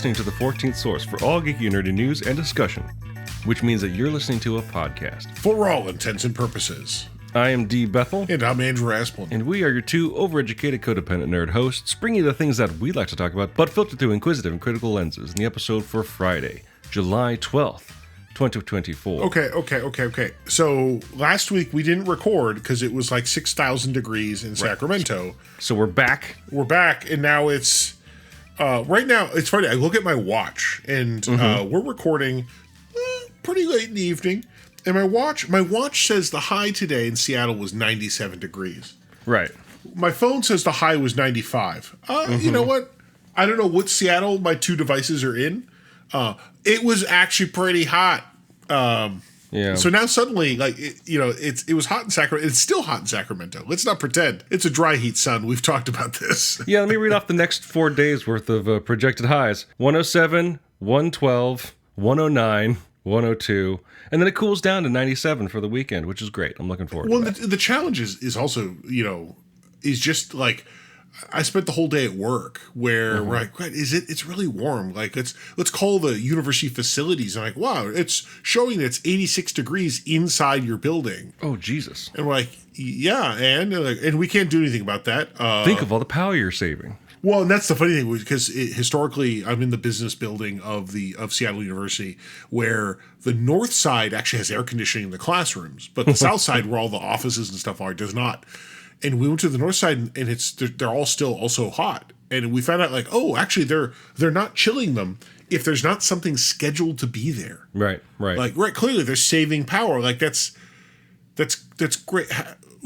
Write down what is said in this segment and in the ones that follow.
listening to the 14th source for all geeky and nerdy news and discussion, which means that you're listening to a podcast. For all intents and purposes. I am D. Bethel. And I'm Andrew Asplin. And we are your two overeducated, codependent nerd hosts, bringing you the things that we like to talk about, but filtered through inquisitive and critical lenses in the episode for Friday, July 12th, 2024. Okay. So last week we didn't record because it was like 6,000 degrees in Sacramento. So we're back. We're back, and now it's... right now, it's funny, I look at my watch, and we're recording pretty late in the evening, and my watch says the high today in Seattle was 97 degrees. Right. My phone says the high was 95. You know what? I don't know what Seattle my two devices are in. It was actually pretty hot. Yeah. So now suddenly, like, it was hot in Sacramento. It's still hot in Sacramento. Let's not pretend. It's a dry heat sun. We've talked about this. Yeah, let me read off the next 4 days worth of projected highs. 107, 112, 109, 102, and then it cools down to 97 for the weekend, which is great. I'm looking forward to that. Well, the challenge is also, is just like, I spent the whole day at work where we're like, what is it? It's really warm. Like, let's call the university facilities. And like, wow, it's showing that it's 86 degrees inside your building. Oh, Jesus. And we're like, yeah, and we can't do anything about that. Think of all the power you're saving. Well, and that's the funny thing, because historically, I'm in the business building of Seattle University, where the north side actually has air conditioning in the classrooms, but the south side, where all the offices and stuff are, does not. And we went to the north side, and they're all still also hot. And we found out, like, oh, actually, they're not chilling them if there's not something scheduled to be there. Right. Like, clearly they're saving power. Like, that's great.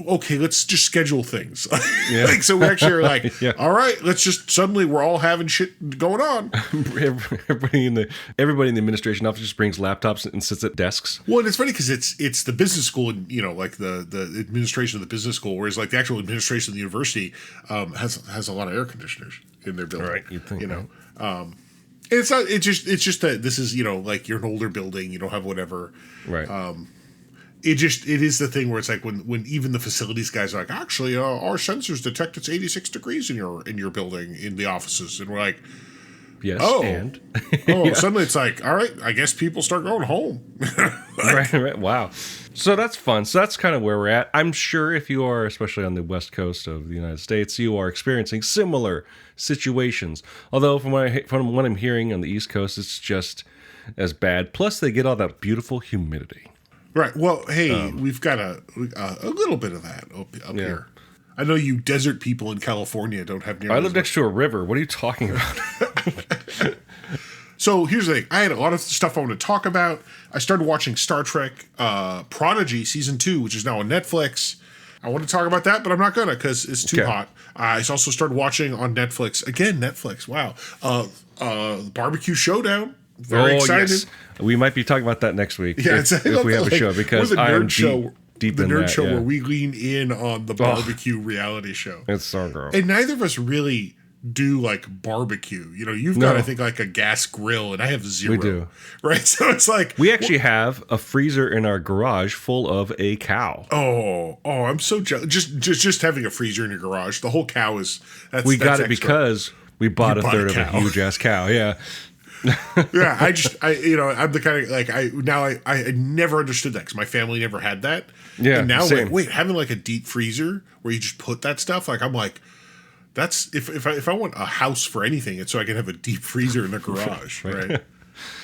Okay, let's just schedule things. Yeah. Like, so we actually are like, all right, let's just, suddenly we're all having shit going on. Everybody in the administration office just brings laptops and sits at desks. Well, and it's funny because it's the business school, and like the administration of the business school, whereas like the actual administration of the university has a lot of air conditioners in their building. Right, you'd think, and it's not. It's just that this is like you're an older building, you don't have whatever. Right. It is the thing where it's like when even the facilities guys are like, actually, our sensors detect it's 86 degrees in your building in the offices, and we're like, yes, and suddenly it's like, all right, I guess people start going home. Right. Wow. So that's fun. So that's kind of where we're at. I'm sure if you are, especially on the west coast of the United States, you are experiencing similar situations. Although from what I'm hearing on the East Coast, it's just as bad. Plus, they get all that beautiful humidity. Right. Well, hey, we've got a little bit of that up here. I know you desert people in California don't have near. I live next to a river. What are you talking about? So here's the thing. I had a lot of stuff I want to talk about. I started watching Star Trek Prodigy Season 2, which is now on Netflix. I want to talk about that, but I'm not going to because it's too hot. I also started watching on Netflix. Again, Netflix. Wow. Barbecue Showdown. Very excited. Yes. We might be talking about that next week if we have a show, because I am deep in that. The nerd show where we lean in on the barbecue reality show. It's so gross. And neither of us really do like barbecue. You've got, I think, like a gas grill, and I have zero. We do. Right? So it's like... We actually have a freezer in our garage full of a cow. Oh, I'm so jealous. Just having a freezer in your garage. The whole cow is... We got it because we bought a third of a huge-ass cow. Yeah. Yeah, I'm the kind of like I never understood that because my family never had that. Yeah, and now same. Wait, having like a deep freezer where you just put that stuff, like I'm like, that's if I want a house for anything, it's so I can have a deep freezer in the garage, right?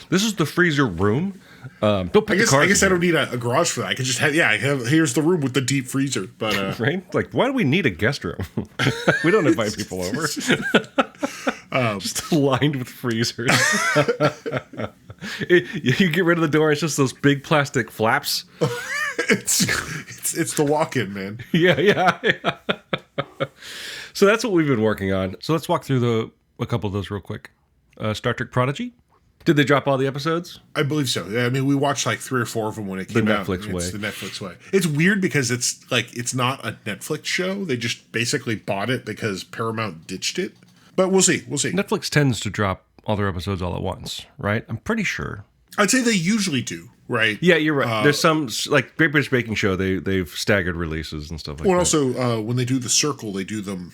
This is the freezer room. Don't put I guess I don't need a garage for that. I can just have here's the room with the deep freezer, but right? Like, why do we need a guest room? We don't invite people over. Just lined with freezers. You get rid of the door, it's just those big plastic flaps. It's the walk-in, man. Yeah. So that's what we've been working on. So let's walk through a couple of those real quick. Star Trek Prodigy. Did they drop all the episodes? I believe so. I mean, we watched like 3 or 4 of them when it came out. It's the Netflix way. It's weird because it's not a Netflix show. They just basically bought it because Paramount ditched it. But we'll see. Netflix tends to drop all their episodes all at once, right? I'm pretty sure. I'd say they usually do, right? Yeah, you're right. There's some, like Great British Baking Show, they've staggered releases and stuff like that. Well, also, when they do The Circle, they do them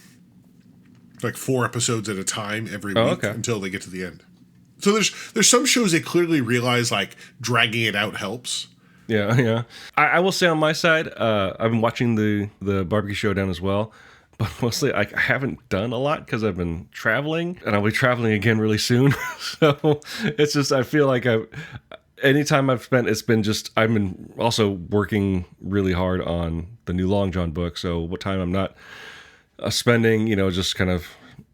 like 4 episodes at a time every week until they get to the end. So there's some shows they clearly realize like dragging it out helps. Yeah, yeah. I will say on my side, I've been watching the barbecue showdown as well, but mostly I haven't done a lot because I've been traveling, and I'll be traveling again really soon. So it's just I feel like anytime I've spent, it's been just I've been also working really hard on the new Long John book. So what time I'm not spending, just kind of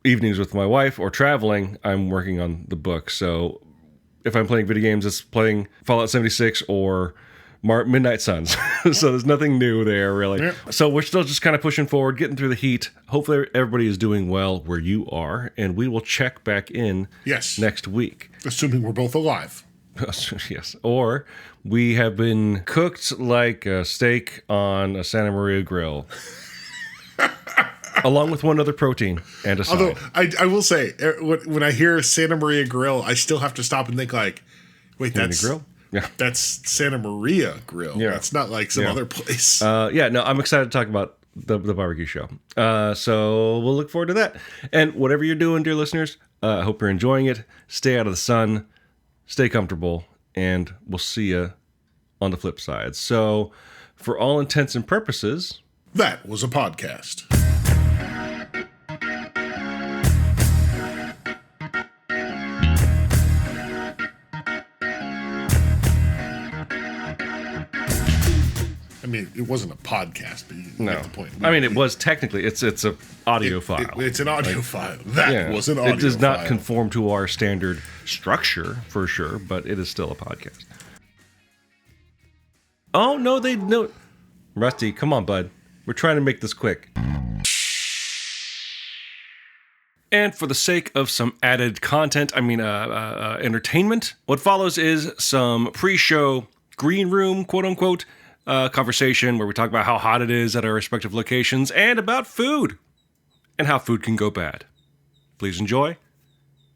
evenings with my wife or traveling, I'm working on the book. So if I'm playing video games, it's playing Fallout 76 or Midnight Suns. So there's nothing new there, really. Yeah. So we're still just kind of pushing forward, getting through the heat. Hopefully everybody is doing well where you are, and we will check back in next week. Assuming we're both alive. Yes. Or we have been cooked like a steak on a Santa Maria grill. Along with one other protein and a side. Although, I will say, when I hear Santa Maria Grill, I still have to stop and think like, wait, that's grill? Yeah. That's Santa Maria Grill. Yeah. That's not like some other place. I'm excited to talk about the barbecue show. So we'll look forward to that. And whatever you're doing, dear listeners, I hope you're enjoying it. Stay out of the sun. Stay comfortable. And we'll see you on the flip side. So for all intents and purposes, that was a podcast. I mean, it wasn't a podcast, but you get the point. It was technically. It's an audio file. It's an audio file. That was an audio file. It does not conform to our standard structure, for sure, but it is still a podcast. Oh, no. Rusty, come on, bud. We're trying to make this quick. And for the sake of some added content, entertainment, what follows is some pre-show green room, quote-unquote, conversation where we talk about how hot it is at our respective locations and about food and how food can go bad. Please enjoy,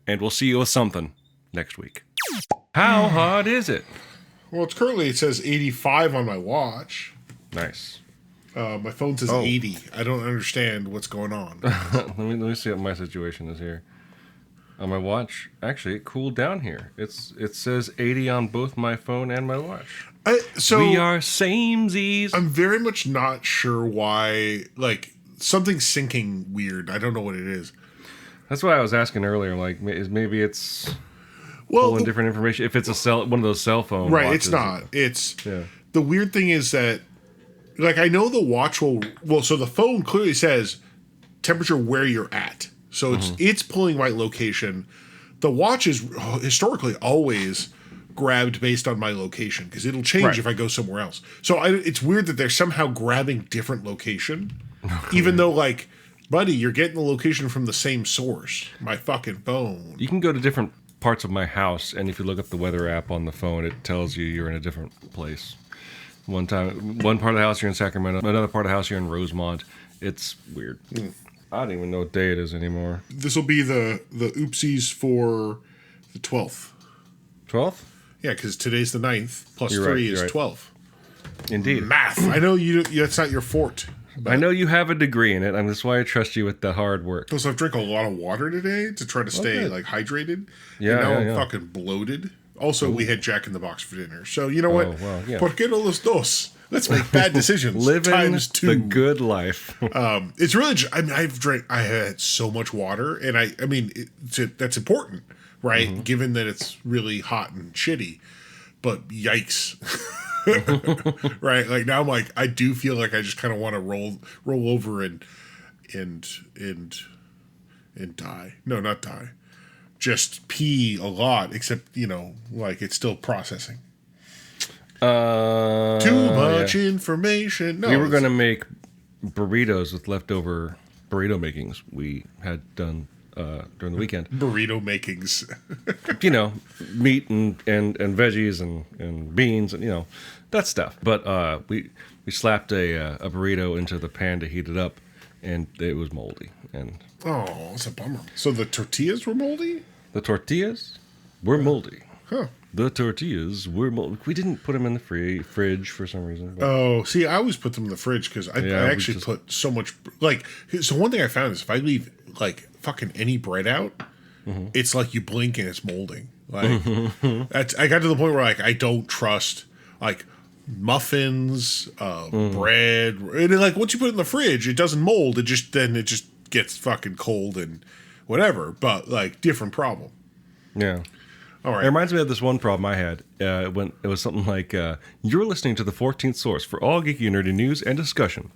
and we'll see you with something next week. How hot is it? Well, it says 85 on my watch. Nice. My phone says 80. I don't understand what's going on. let me see what my situation is here. On my watch, actually, it cooled down here. It says 80 on both my phone and my watch. We are samesies. I'm very much not sure why. Like, something's syncing weird. I don't know what it is. That's why I was asking earlier. Like, maybe it's pulling different information. If it's one of those cell phone right? watches. It's not. It's the weird thing is that, like, I know the watch will. Well, so the phone clearly says temperature where you're at. So it's pulling my location. The watch is historically always grabbed based on my location because it'll change if I go somewhere else. So it's weird that they're somehow grabbing different location, even though, like, buddy, you're getting the location from the same source. My fucking phone. You can go to different parts of my house, and if you look up the weather app on the phone, it tells you you're in a different place. One part of the house you're in Sacramento, another part of the house you're in Rosemont. It's weird. I don't even know what day it is anymore. This will be the oopsies for the 12th. 12th? Yeah, because today's the 9th, plus 3 is 12. Indeed. Math. I know that's not your fort. I know you have a degree in it, and that's why I trust you with the hard work. So I've drank a lot of water today to try to stay hydrated. Yeah, and now I'm fucking bloated. Also, we had Jack in the Box for dinner. So you know what? Well, yeah. ¿Por qué no los dos? Let's make bad decisions. Living times 2. the good life. It's really. I had so much water, and that's important, right? Mm-hmm. Given that it's really hot and shitty. But yikes. Right? Like now I'm like, I do feel like I just kind of want to roll over and die. No, not die. Just pee a lot, except, like it's still processing. Too much information. No, we were going to make burritos with leftover burrito makings we had done during the weekend. Burrito makings. Meat and veggies and beans and, that stuff. But we slapped a burrito into the pan to heat it up, and it was moldy. And it's a bummer. So the tortillas were moldy? The tortillas were moldy. Huh. The tortillas were moldy. We didn't put them in the fridge for some reason. Oh, see, I always put them in the fridge because I actually put so much. Like, so one thing I found is if I leave, like, fucking any bread out, it's like you blink and it's molding. Like, I got to the point where like I don't trust like muffins, bread, and like once you put it in the fridge, it doesn't mold. It just gets fucking cold and whatever. But like different problem. Yeah. All right. It reminds me of this one problem I had when it was something like, you're listening to the 14th source for all geeky and nerdy news and discussion.